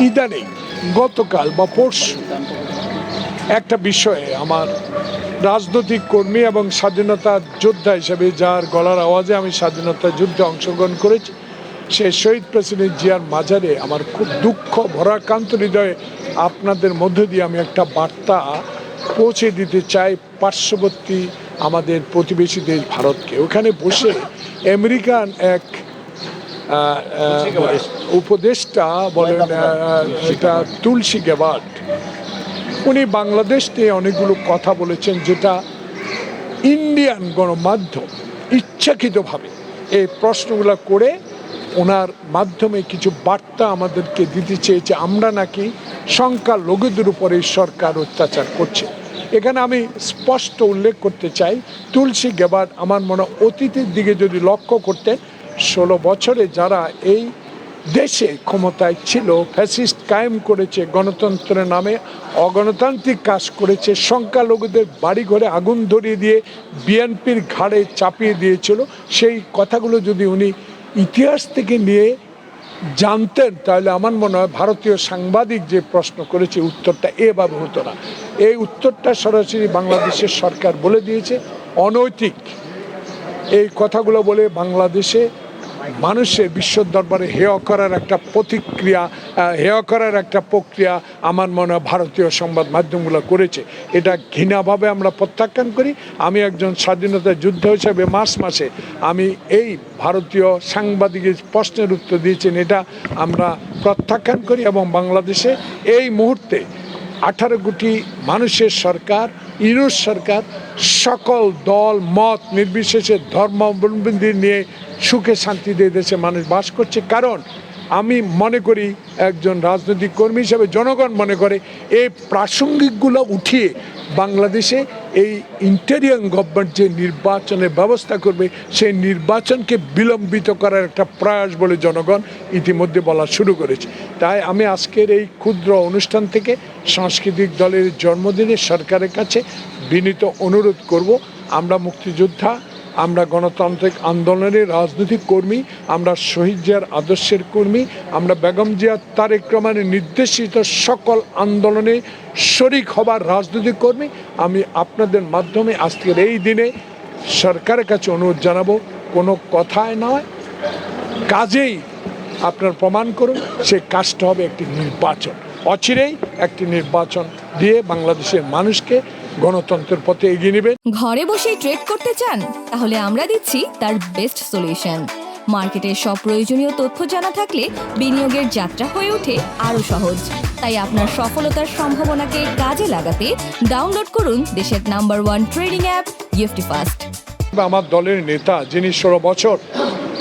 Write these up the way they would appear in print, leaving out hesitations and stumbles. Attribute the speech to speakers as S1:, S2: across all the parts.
S1: ইদানিং গতকাল বা পরশু একটা বিষয়ে আমার রাজনৈতিক কর্মী এবং স্বাধীনতা যোদ্ধা হিসেবে যার গলার আওয়াজে আমি স্বাধীনতা যুদ্ধে অংশগ্রহণ করেছি, সে শহীদ প্রেসিডেন্ট জিয়ার মাজারে আমার খুব দুঃখ ভরাক্রান্ত হৃদয়ে আপনাদের মধ্য দিয়ে আমি একটা বার্তা পৌঁছে দিতে চাই পার্শ্ববর্তী আমাদের প্রতিবেশী দেশ ভারতকে। ওখানে বসে আমেরিকান এক উপদেষ্টা বলেন, এটা তুলসী গ্যাবার্ড, উনি বাংলাদেশ নিয়ে অনেকগুলো কথা বলেছেন যেটা ইন্ডিয়ান গণমাধ্যম ইচ্ছাকৃতভাবে এই প্রশ্নগুলো করে ওনার মাধ্যমে কিছু বার্তা আমাদেরকে দিতে চেয়েছে আমরা নাকি সংখ্যালঘুদের উপরে সরকার অত্যাচার করছে। এখানে আমি স্পষ্ট উল্লেখ করতে চাই, তুলসী গ্যাবার্ড আমার মনে অতীতের দিকে যদি লক্ষ্য করতে 16 বছরে যারা এই দেশে ক্ষমতায় ছিল, ফ্যাসিস্ট কায়েম করেছে, গণতন্ত্রের নামে অগণতান্ত্রিক কাজ করেছে, সংখ্যালঘুদের বাড়িঘরে আগুন ধরিয়ে দিয়ে বিএনপির ঘাড়ে চাপিয়ে দিয়েছিল, সেই কথাগুলো যদি উনি ইতিহাস থেকে নিয়ে জানতেন তাহলে আমার মনে হয় ভারতীয় সাংবাদিক যে প্রশ্ন করেছে উত্তরটা এভাবে হতো না। এই উত্তরটা সরাসরি বাংলাদেশের সরকার বলে দিয়েছে, অনৈতিক এই কথাগুলো বলে বাংলাদেশে মানুষের বিশ্ব দরবারে হেয় করার একটা প্রতিক্রিয়া, হেয় করার একটা প্রক্রিয়া আমার মনে হয় ভারতীয় সংবাদ মাধ্যমগুলো করেছে। এটা ঘৃণাভাবে আমরা প্রত্যাখ্যান করি। আমি একজন স্বাধীনতা যুদ্ধ হিসেবে মার্চ মাসে আমি এই ভারতীয় সাংবাদিকের প্রশ্নের উত্তর দিয়েছেন, এটা আমরা প্রত্যাখ্যান করি এবং বাংলাদেশে এই মুহূর্তে 18 কোটি মানুষের সরকার, ইউনূস সরকার সকল দল মত নির্বিশেষে ধর্মাবলম্বী নিয়ে সুখে শান্তিতে দেশে মানুষ বাস করছে। কারণ আমি মনে করি একজন রাজনৈতিক কর্মী হিসেবে জনগণ মনে করে এই প্রাসঙ্গিকগুলো উঠিয়ে বাংলাদেশে এই ইন্টেরিয়র গভর্নমেন্ট যে নির্বাচনের ব্যবস্থা করবে সেই নির্বাচনকে বিলম্বিত করার একটা প্রয়াস বলে জনগণ ইতিমধ্যে বলা শুরু করেছে। তাই আমি আজকের এই ক্ষুদ্র অনুষ্ঠান থেকে সাংস্কৃতিক দলের জন্মদিনে সরকারের কাছে বিনীত অনুরোধ করব, আমরা মুক্তিযোদ্ধা, আমরা গণতান্ত্রিক আন্দোলনের রাজনৈতিক কর্মী, আমরা শহীদ জিয়ার আদর্শের কর্মী, আমরা বেগম জিয়া তারেক রহমানের নির্দেশিত সকল আন্দোলনে শরিক হবার রাজনৈতিক কর্মী। আমি আপনাদের মাধ্যমে আজকের এই দিনে সরকারের কাছে অনুরোধ জানাবো, কোনো কথায় নয় কাজেই আপনার প্রমাণ করুন, সে কাজটা হবে একটি নির্বাচন, অচিরেই একটি নির্বাচন দিয়ে বাংলাদেশের মানুষকে গণতন্ত্রের পথে এগিয়ে নেবেন।
S2: ঘরে বসেই ট্রেড করতে চান? তাহলে আমরা দিচ্ছি তার বেস্ট সলিউশন। মার্কেটের সব প্রয়োজনীয় তথ্য জানা থাকলে বিনিয়োগের যাত্রা হয়ে ওঠে আরো সহজ। তাই আপনার সফলতার সম্ভাবনাকে কাজে লাগাতে ডাউনলোড করুন দেশের নাম্বার 1 ট্রেডিং অ্যাপ গিফটিফাস্ট।
S1: আমার দলের নেতা যিনি 16 বছর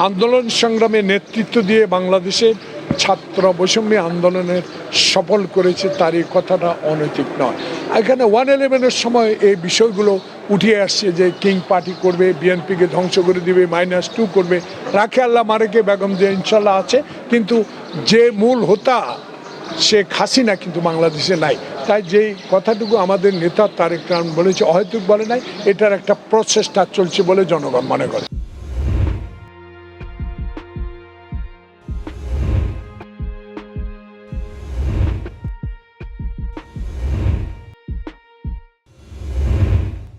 S1: আন্দোলন সংগ্রামে নেতৃত্ব দিয়ে বাংলাদেশের ছাত্র বৈষম্য আন্দোলনের সফল করেছে, তার এই কথাটা অনৈতিক নয়। এখানে 111-এর সময় এই বিষয়গুলো উঠে আসছে যে কিং পার্টি করবে, বিএনপিকে ধ্বংস করে দিবে, -2 করবে, রাখে আল্লাহ মারেকে বেগম যে ইনশাল্লাহ আছে, কিন্তু যে মূল হোতা শেখ হাসিনা কিন্তু বাংলাদেশে নাই। তাই যেই কথাটুকু আমাদের নেতা তারেক রহমান বলেছে অহেতুক বলে নাই, এটার একটা প্রচেষ্টা চলছে বলে জনগণ মনে করে।